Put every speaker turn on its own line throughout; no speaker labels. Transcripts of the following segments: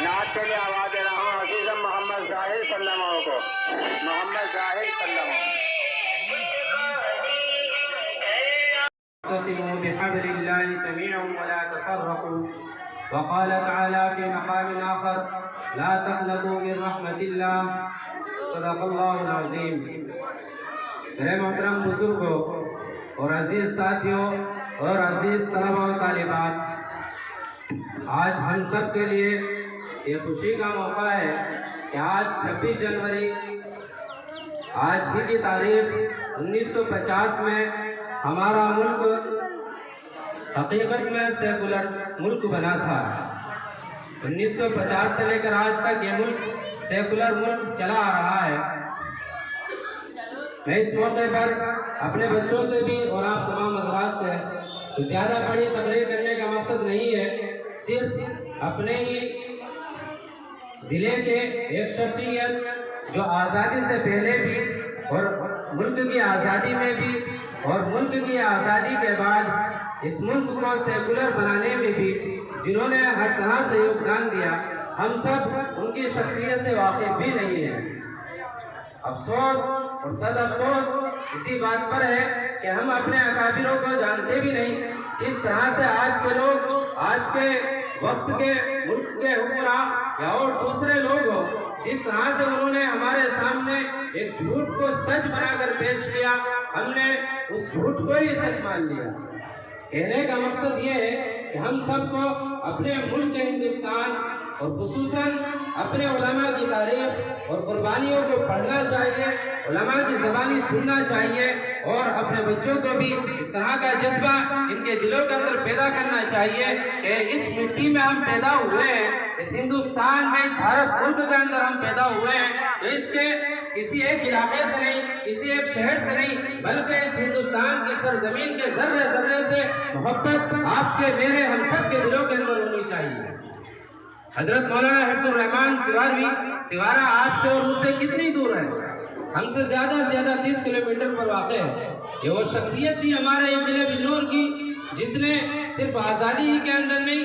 نعت کے لیے آواز دے رہا ہوں عزیزم محمد ظاہر سلمہ کو. محمد ظاہر سلمہ.
اعتصموا بحبل الله جميعا ولا تفرقوا. وقال تعالى في مقام آخر لا تقنطوا من رحمة الله. صدق الله العظيم. میرے محترم بزرگوں اور عزیز ساتھیوں اور عزیز طلباء و طالبات، آج ہم سب کے لیے یہ خوشی کا موقع ہے کہ آج 26 جنوری آج ہی کی تاریخ 1950 میں ہمارا ملک حقیقت میں سیکولر ملک بنا تھا. 1950 سے لے کر آج تک یہ ملک سیکولر ملک چلا آ رہا ہے. میں اس موقع پر اپنے بچوں سے بھی اور آپ تمام حضرات سے زیادہ بڑی تقریر کرنے کا مقصد نہیں ہے، صرف اپنے ہی ضلع کے ایک شخصیت جو آزادی سے پہلے بھی اور ملک کی آزادی میں بھی اور ملک کی آزادی کے بعد اس ملک کو سیکولر بنانے میں بھی جنہوں نے ہر طرح سے یوگدان دیا، ہم سب ان کی شخصیت سے واقف بھی نہیں ہیں. افسوس اور صد افسوس اسی بات پر ہے کہ ہم اپنے اکابروں کو جانتے بھی نہیں. جس طرح سے آج کے لوگ آج کے وقت کے ملک کے حکمراں یا اور دوسرے لوگ ہو، جس طرح سے انہوں نے ہمارے سامنے ایک جھوٹ کو سچ بنا کر پیش کیا، ہم نے اس جھوٹ کو ہی سچ مان لیا. کہنے کا مقصد یہ ہے کہ ہم سب کو اپنے ملک ہندوستان اور خصوصاً اپنے علماء کی تاریخ اور قربانیوں کو پڑھنا چاہیے، علماء کی زبانی سننا چاہیے اور اپنے بچوں کو بھی اس طرح کا جذبہ ان کے دلوں کے اندر پیدا کرنا چاہیے کہ اس مٹی میں ہم پیدا ہوئے ہیں، اس ہندوستان میں، اس بھارت ملک کے اندر ہم پیدا ہوئے ہیں، تو اس کے کسی ایک علاقے سے نہیں، کسی ایک شہر سے نہیں، بلکہ اس ہندوستان کی سرزمین کے ذرے ذرے سے محبت آپ کے میرے ہم سب کے دلوں کے اندر ہونی چاہیے. حضرت مولانا حفظ الرحمان سواروی سوارا آپ سے اور مجھ سے کتنی دور ہے؟ ہم سے زیادہ سے زیادہ 30 کلومیٹر پر واقع ہے. یہ وہ شخصیت تھی ہمارے اس ضلع بجنور کی جس نے صرف آزادی ہی کے اندر نہیں،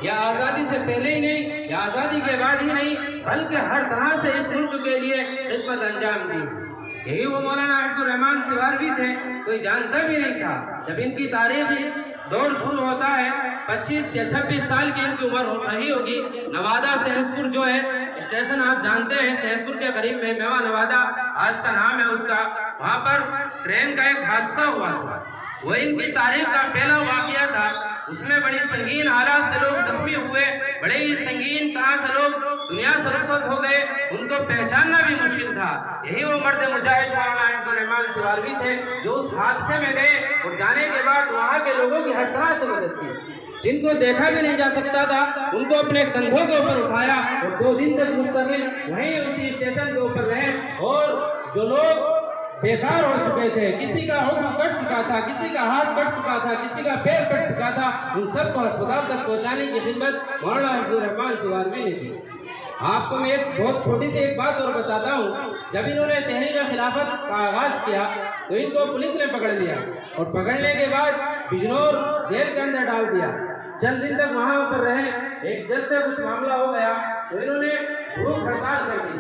یا آزادی سے پہلے ہی نہیں، یا آزادی کے بعد ہی نہیں، بلکہ ہر طرح سے اس ملک کے لیے خدمت انجام دی. یہی وہ مولانا حفظ الرحمان سواروی تھے، کوئی جانتا بھی نہیں تھا. جب ان کی تاریخی دور شروع ہوتا ہے، 25 یا 26 سال کی ان کی عمر رہی ہوگی. نوادہ سہسپور جو ہے اسٹیشن آپ جانتے ہیں، سہسپور کے قریب میں میوا نوادہ آج کا نام ہے اس کا، وہاں پر ٹرین کا ایک حادثہ ہوا تھا. وہ ان کی تاریخ کا پہلا واقعہ تھا. اس میں بڑی سنگین حالات سے لوگ زخمی ہوئے، بڑے ہی سنگین طرح سے لوگ دنیا سے رخصت ہو گئے، ان کو پہچاننا بھی مشکل تھا. یہی وہ مرد مجاہد مولانا حفظ الرحمان سواروی تھے جو اس حادثے میں گئے اور جانے کے بعد وہاں کے لوگوں کی ہر طرح سے مدد کی. جن کو دیکھا بھی نہیں جا سکتا تھا ان کو اپنے کندھوں کے اوپر اٹھایا اور 2 دن تک مستقل وہیں اسی اسٹیشن کے اوپر رہے. اور جو لوگ بیکار ہو چکے تھے، کسی کا عضو کٹ چکا تھا، کسی کا ہاتھ کٹ چکا تھا، کسی کا پیر کٹ چکا تھا، ان سب کو ہسپتال تک پہنچانے کی خدمت مولانا حفظ الرحمان سواروی نے کی. آپ کو میں ایک بہت چھوٹی سی ایک بات اور بتاتا ہوں. جب انہوں نے تحریک خلافت کا آغاز کیا تو ان کو پولیس نے پکڑ لیا اور پکڑنے کے بعد بجنور جیل کے اندر ڈال دیا. چند دن تک وہاں پر رہے. ایک جج سے کچھ معاملہ ہو گیا تو انہوں نے بھوک ہڑتال کر دی.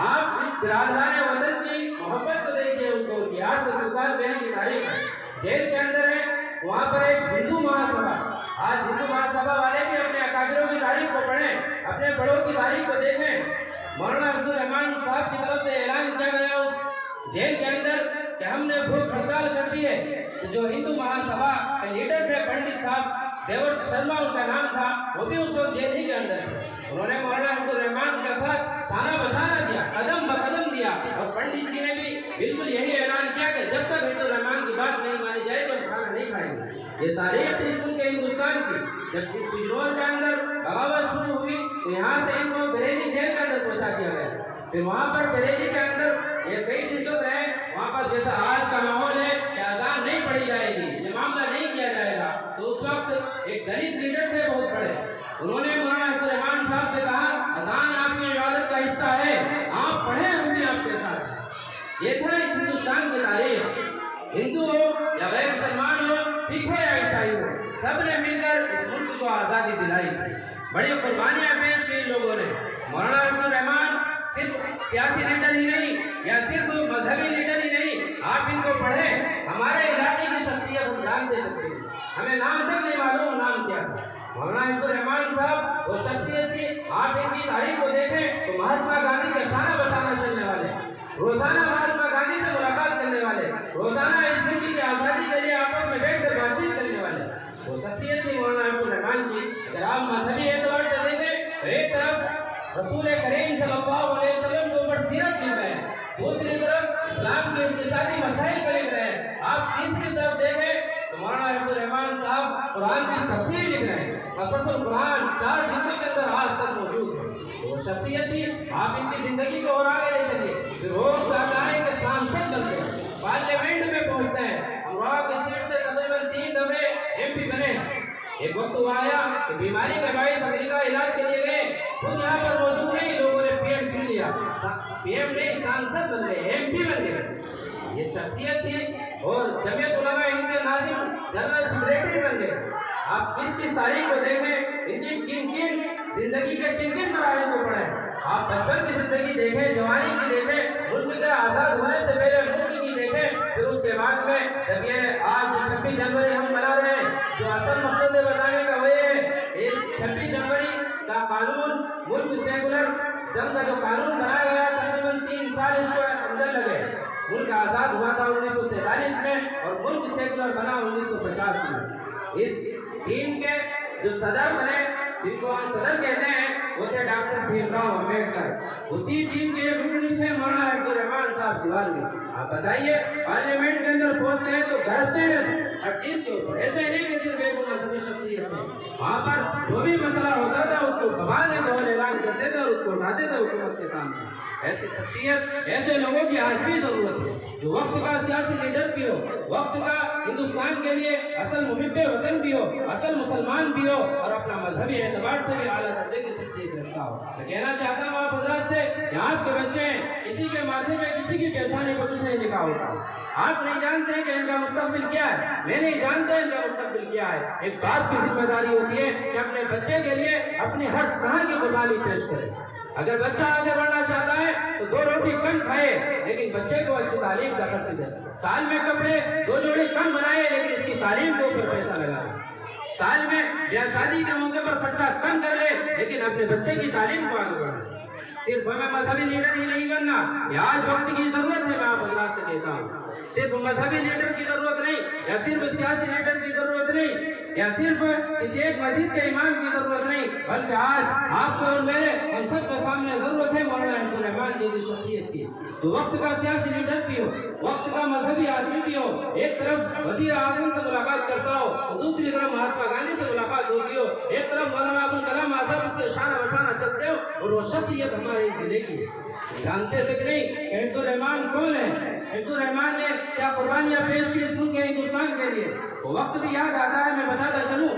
آپ اس برادران وطن کی محبت کو دیکھیے، ان کو کی آج سے 100 سال پہلے کی تاریخ ہے. جیل کے اندر ہے، وہاں پر ایک ہندو مہاسبھا. آج ہندو مہاسبھا والے بھی اپنے اکابروں کی تاریخ کو پڑھیں، اپنے بڑوں کی تاریخ کو دیکھیں. مولانا حفظ الرحمان صاحب کی طرف سے اعلان کیا گیا اس جیل کے اندر کہ ہم نے بھوک ہڑتال کر دی ہے. جو ہندو مہاسبھا کے لیڈر تھے پنڈت صاحب دیور شرما ان کا نام تھا، وہ بھی اس وقت جیل ہی کے اندر تھے. انہوں نے مولانا حفظ الرحمان کے ساتھ شانہ بشانہ دیا، قدم بقدم دیا، اور پنڈت جی نے بھی بالکل یہی اعلان کیا کہ جب تک حفظ الرحمان کی بات نہیں مانی جائے تو کھانا نہیں کھائیں گے. یہ تاریخ تھی اس ملک ہندوستان کی. جب بجنور کے اندر بغاوت شروع ہوئی تو یہاں سے ان کو بریلی جیل کے اندر پہنچا دیا گیا. پھر وہاں پر بریلی کے اندر یہ کئی دن تک رہے. وہاں پر جیسا آج کا ماحول ہے کہ اذان نہیں پڑھی جائے گی، یہ معاملہ نہیں کیا جائے گا. تو اس وقت ایک دلت لیڈر تھے بہت بڑے، انہوں نے مولانا حفظ الرحمان صاحب سے کہا اذان آپ کی عبادت کا حصہ ہے، آپ پڑھیں، ہم بھی آپ کے ساتھ. یہ تھا اس ہندوستان کی تاریخ. ہندو ہو یا غیر مسلمان ہو، سکھ ہو یا عیسائی ہو، سب نے مل کر اس ملک کو آزادی دلائی. بڑی قربانیاں پیش کی ان لوگوں نے. مولانا عبد الرحمان صرف سیاسی لیڈر ہی نہیں یا صرف مذہبی لیڈر ہی نہیں, آپ ان کو پڑھیں. ہمارے علاقے کی شخصیت ہم جانتے تھے, ہمیں نام تک نہیں معلوم نام کیا تھا. مولانا عبد الرحمان صاحب وہ شخصیت تھی, آپ ان کی تاریخ کو دیکھیں تو مہاتما گاندھی کے شانہ بشانہ چلنے والے, روزانہ مہاتما گاندھی سے ملاقات کرنے والے, روزانہ اس ملک کی آزادی کے لیے آپس میں بیٹھ کر بات چیت کرنے والے, وہ شخصیت تھی مولانا عبد الرحمان کی. اگر آپ مذہبی اعتبار سے دیکھیں تو ایک طرف رسول کریم صلی اللہ علیہ وسلم کے اوپر سیرت لکھ رہے ہیں, دوسری طرف اسلام کے اقتصادی مسائل کو لکھ رہے ہیں. آپ تیسری طرف دیکھیں تو مولانا عبد الرحمان صاحب قرآن کی تفسیر لکھ رہے ہیں. قصص القرآن 4 جلدوں کے اندر آج تک موجود ہے. وہ شخصیت تھی, آپ ان کی زندگی کو اور آگے لے چلیے. پھر روز آزائیں کے سانسد بنتے ہیں, پارلیمنٹ میں پہنچتے ہیں, امراء کی سیٹ سے تقریباً 3 دفعے MP بنے. ایک وقت وہ آیا کہ بیماری کے باعث امریکہ علاج کے لیے گئے, خود یہاں پر موجود نہیں, لوگوں نے PM چن لیا, PM نہیں سانسد بن گئے, MP بن گئے. یہ شخصیت تھی. اور جمعیت علماء ہند کے ناظم جنرل سیکریٹری بن گئے. آپ 20 تاریخ کو دیکھیں, ان کی کن زندگی کے کن مراحل کو پڑھیں. آپ بچپن کی زندگی دیکھیں, جوانی کی دیکھیں, ملک کے آزاد ہونے سے پہلے ملک کی دیکھیں, پھر اس کے بعد میں جب یہ آج 26 جنوری ہم منا رہے ہیں, جو اصل مقصد بتانے کا وہ ہے, اس 26 جنوری کا قانون ملک سیکولر جنگ کا جو قانون بنایا گیا, تقریباً 3 سال اس کو اندر لگے. ملک آزاد ہوا تھا 1947 میں اور ملک سیکولر بنا 1950 میں. اس ٹیم کے جو صدر بنے, جن کو ہم صدر کہتے ہیں, وہ تھے ڈاکٹر بھیم راؤ امبیڈکر. اسی ٹیم کے ایک رکن تھے مولانا عبد الرحمان صاحب سیوال کے. آپ بتائیے, پارلیمنٹ کے اندر پہنچتے ہیں تو گرجتے ہیں ہر چیز کے اوپر. ایسے نہیں کہ صرف ایک مذہبی شخصیت ہے, وہاں پر جو بھی مسئلہ ہوتا تھا اس کو ببالنے کا اعلان کرتے تھے اور اس کو اٹھاتے تھے حکومت کے سامنے. ایسی شخصیت, ایسے لوگوں کی آج بھی ضرورت ہے, جو وقت کا سیاسی لیڈر بھی ہو, وقت کا ہندوستان کے لیے اصل محب وطن بھی ہو, اصل مسلمان بھی ہو, اور اپنا مذہبی اعتبار سے بھی اعلیٰ درجے کی شخصیت رکھتا ہو. میں کہنا چاہتا ہوں آپ حضرات سے کہ آپ کے بچے ہیں, کسی کے ماتھے میں کسی کی پیشانی کو کچھ نہیں لکھا ہوتا. آپ نہیں جانتے کہ ان کا مستقبل کیا ہے, میں نہیں جانتا ان کا مستقبل کیا ہے. ایک باپ کی ذمہ داری ہوتی ہے کہ اپنے بچے کے لیے اپنی ہر طرح کی قربانی پیش کرے. اگر بچہ آگے بڑھنا چاہتا ہے تو 2 روٹی کم کھائے لیکن بچے کو اچھی تعلیم کا خرچ دے. سال میں کپڑے 2 جوڑی کم بنائے لیکن اس کی تعلیم کے اوپر پیسہ لگائے. سال میں یا شادی کے موقع پر خرچہ کم کر لے لیکن اپنے بچے کی تعلیم کو آگے بڑھائے. صرف ہمیں مذہبی لیڈر ہی نہیں بننا, یہ آج وقت کی ضرورت ہے. میں آپ حضرات سے کہتا ہوں, صرف مذہبی لیڈر کی ضرورت نہیں, یا صرف سیاسی لیڈر کی ضرورت نہیں, یا صرف کسی ایک مسجد کے امام کی ضرورت نہیں, بلکہ آج آپ کو اور میرے ہم سب کے سامنے ضرورت ہے مولانا عبد الرحمان جیسی شخصیت کی, جو وقت کا سیاسی لیڈر بھی ہو, وقت کا مذہبی آدمی بھی ہو. ایک طرف وزیر اعظم سے ملاقات کرتا ہو تو دوسری طرف مہاتما گاندھی سے ملاقات ہوتی ہو, ایک طرف مولانا ابوالکلام آزاد اس کے شانہ بشانہ چلتے ہو, اور وہ شخصیت ہمارے ضلع کی ہے. جانتے تک نہیں کہ عبد الرحمان کون ہے, عبد الرحمان نے کیا قربانیاں پیش کی اس ملک کے ہندوستان کے لیے. وہ وقت بھی یاد آتا ہے, میں بتاتا چلوں,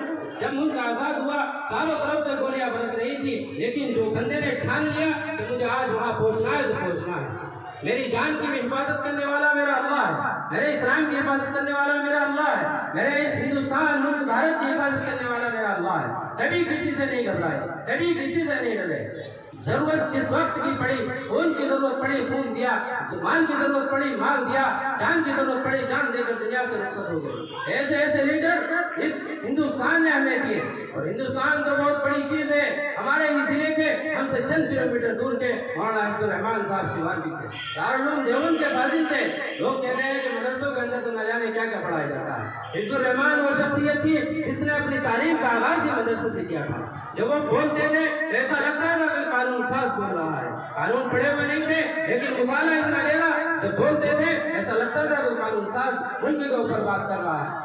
جب ملک آزاد ہوا چاروں طرف سے گولیاں برس رہی تھی, لیکن جو بندے نے ٹھان لیا کہ مجھے آج وہاں پہنچنا ہے تو پہنچنا ہے. میری جان کی بھی حفاظت کرنے والا میرا اللہ ہے, میرے اسلام کی حفاظت کرنے والا میرا اللہ ہے, میرے اس ہندوستان ملک بھارت کی حفاظت کرنے والا میرا اللہ ہے. کبھی کسی سے نہیں گھبرائے, کبھی کسی سے نہیں ڈرے. ضرورت جس وقت کی پڑی, خون کی ضرورت پڑی خون دیا, مال کی ضرورت پڑی مال دیا, جان کی ضرورت پڑی جان دے کر دنیا سے رخصت ہو گئے. ایسے ایسے لیڈر اس ہندوستان نے ہمیں دیے, اور ہندوستان تو بہت بڑی چیز ہے. ہمارے ہی ضلع کے ہم سے چند کلومیٹر دور کے مولانا عبد الرحمان صاحب سیوال بھی تھے, دارالعلوم دیوبند کے فاضل تھے. لوگ کہتے ہیں کہ مدرسوں کے اندر تو نہ جانے کیا کیا پڑھایا جاتا ہے. عبد الرحمان وہ شخصیت تھی جس نے اپنی تعلیم کا آغاز ہی مدرسے سے کیا تھا. جب وہ بولتے تھے ایسا لگتا تھا کہ قانون ساز بول رہا ہے. قانون پڑھے ہوئے نہیں تھے لیکن مطالعہ اتنا گہرا. جب بولتے تھے ایسا لگتا تھا کہ قانون ساز ملک کے اوپر بات کر رہا ہے.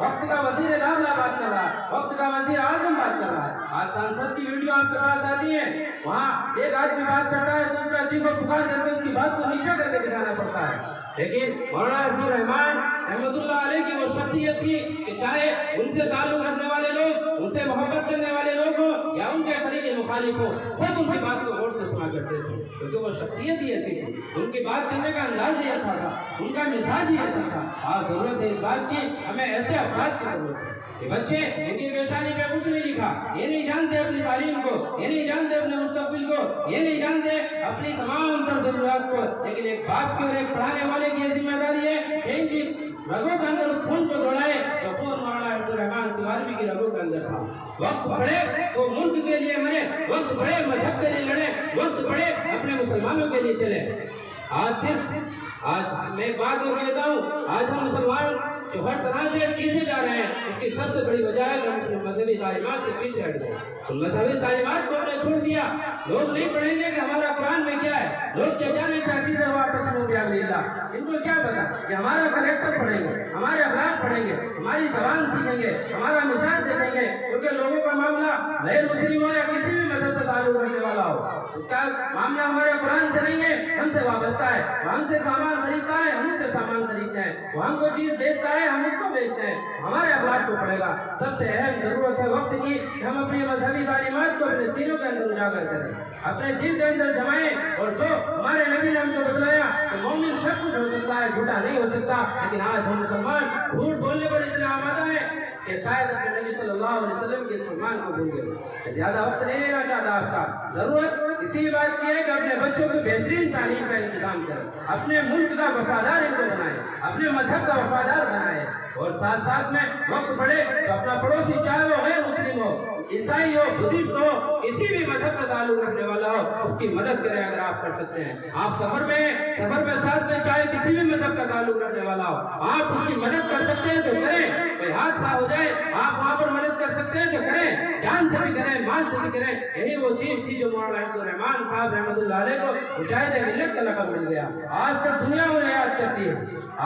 وقت کا وزیر داخلہ بات کر رہا ہے, وقت کا وزیر اعظم بات کر رہا ہے. آج سانسد کی ویڈیو آپ کے پاس آتی ہے, وہاں ایک آدمی بات کرتا ہے, دوسرا چیخ و پکار کر کے اس کی بات کو نیچا کر کے دکھانا پڑتا ہے. لیکن مولانا عبد الرحمان رحمۃ اللہ علیہ کی وہ شخصیت تھی کہ چاہے ان سے تعلق رکھنے والے لوگ, ان سے محبت کرنے والے لوگ ہوں یا ان کے فریق مخالف مخالف ہوں سب ان کی بات کو غور سے سنا کرتے تھے، کیونکہ وہ شخصیت ہی ایسی تھی، ان کی بات کرنے کا انداز ہی ایسا تھا، ان کا مزاج ہی ایسا تھا۔ آج ضرورت ہے اس بات کی، ہمیں ایسے افراد کی ضرورت ہے کہ بچے ان کی پیشانی پہ کچھ نہیں لکھا، یہ نہیں جانتے اپنی تعلیم کو، یہ نہیں جانتے اپنے مستقبل کو، یہ نہیں جانتے اپنی تمام تر ضروریات کو، لیکن ایک باپ کی اور ایک پڑھانے والے کی ذمہ داری ہے کہ ان کی رگوں کے اندر اس خون کو دوڑائے جو خون مولانا حفظ الرحمان سواربی کی رگوں کے اندر تھا۔ وقت پڑے تو ملک کے لیے مرے، وقت پڑے مذہب کے لیے لڑے، وقت پڑے اپنے مسلمانوں کے لیے چلے۔ آج میں ایک بات اور کہتا ہوں، آج ہم مسلمان جو ہر طرح سے پیچھے جا رہے ہیں، اس کی سب سے بڑی وجہ ہے کہ ہم اپنے مذہبی تعلیمات سے پیچھے ہٹ گئے۔ ان مذہبی تعلیمات کو ہم نے چھوڑ دیا، لوگ نہیں پڑھیں گے کہ ہمارا قرآن میں کیا ہے، لوگ کیا جانے کیا چیز ہے واعتصموا بحبل اللہ، ان کو کیا پتا کہ ہمارا کریکٹر پڑھیں گے، ہمارے اخلاق پڑھیں گے، ہماری زبان سیکھیں گے، ہمارا مثال دیکھیں گے، کیونکہ لوگوں کا معاملہ غیر مسلم ہو یا کسی بھی مذہب سے تعلق رکھنے والا ہو، اس کا معاملہ ہمارے قرآن سے نہیں ہے، ہم سے وابستہ ہے، وہ ہم سے سامان خریدتا ہے، ہم اس سے سامان خریدتے ہیں، وہ ہم کو چیز بیچتا ہے، ہم اس کو بیچتے ہیں، ہمارے اخلاق کو پڑھے گا۔ سب سے اہم ضرورت ہے وقت کی کہ ہم اپنی مذہبی تعلیمات کو اپنے سینوں کے اندر اجاگر کریں، اپنے دل کے اندر جمائیں، اور جو ہمارے نبی نے ہم کو بتلایا کہ مومن سب کچھ ہو سکتا ہے، جھوٹا نہیں ہو سکتا، لیکن آج ہم مسلمان جھوٹ بولنے پر اتنا آمادہ ہیں کہ شاید اپنے نبی صلی اللہ علیہ وسلم کے فرمان کو بھول گئے۔ زیادہ وقت نہیں لینا چاہتا آپ کا، ضرورت اسی بات کی ہے کہ اپنے بچوں کو بہترین تعلیم کا انتظام کریں، اپنے ملک کا وفادار ان کو بنائیں، اپنے مذہب کا وفادار بنائیں، اور ساتھ ساتھ میں وقت پڑے تو اپنا پڑوسی چاہے وہ غیر مسلم ہو، عیسائی ہو، بدھسٹ ہو، کسی بھی مذہب سے تعلق رکھنے والا ہو، اس کی مدد کریں اگر آپ کر سکتے ہیں۔ آپ سفر میں ساتھ میں چاہے کسی بھی مذہب کا تعلق رکھنے والا ہو، آپ اس کی مدد کر سکتے ہیں تو کریں، کوئی حادثہ ہو جائے آپ وہاں پر مدد کر سکتے ہیں تو کریں، جان سے بھی کریں، مال سے بھی کریں۔ یہی وہ چیز تھی جو مولانا حفظ الرحمان صاحب رحمۃ اللہ علیہ کو مجاہد ملت کا لقب مل گیا۔ آج تک دنیا انہیں یاد کرتی ہے،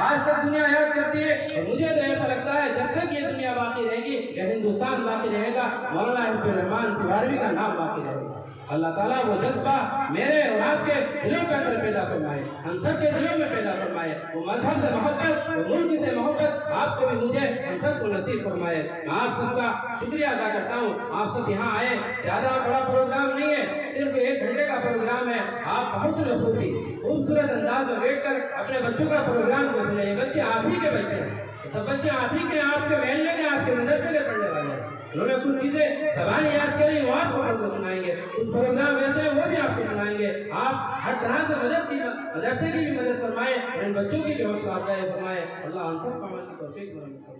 آج تک دنیا یاد کرتی ہے، اور مجھے تو ایسا لگتا ہے جب تک یہ دنیا باقی رہے گی، یہ ہندوستان باقی رہے گا، مولانا حفظ الرحمان سواربی کا نام باقی رہے گا۔ اللہ تعالیٰ وہ جذبہ میرے اور آپ کے دلوں کے اندر پیدا فرمائے، ہم سب کے دلوں میں پیدا فرمائے، وہ مذہب سے محبت، وہ ملک سے محبت آپ کو بھی مجھے ہم سب کو نصیب فرمائے۔ میں آپ سب کا شکریہ ادا کرتا ہوں، آپ سب یہاں آئے، زیادہ بڑا پروگرام نہیں ہے، صرف 1 گھنٹے کا پروگرام ہے، آپ بحسن خوبی خوبصورت انداز میں بیٹھ کر اپنے بچوں کا پروگرام کو سنیں۔ یہ بچے آپ ہی کے بچے ہیں، سب بچے آپ ہی کے، آپ کے محلے کے، آپ کے مدرسے کے پڑھنے والے ہیں۔ انہوں نے کچھ چیزیں زبان یاد کری، وہ آپ کو سنائیں گے، کچھ پروگرام ایسے ہیں وہ بھی آپ کو سنائیں گے۔ آپ ہر طرح سے مدرسے کی بھی مدد فرمائیں، اور ان بچوں کی بھی حوصلہ افزائی فرمائیں۔ اللہ ہم سب کو عمل کی توفیق فرمائے۔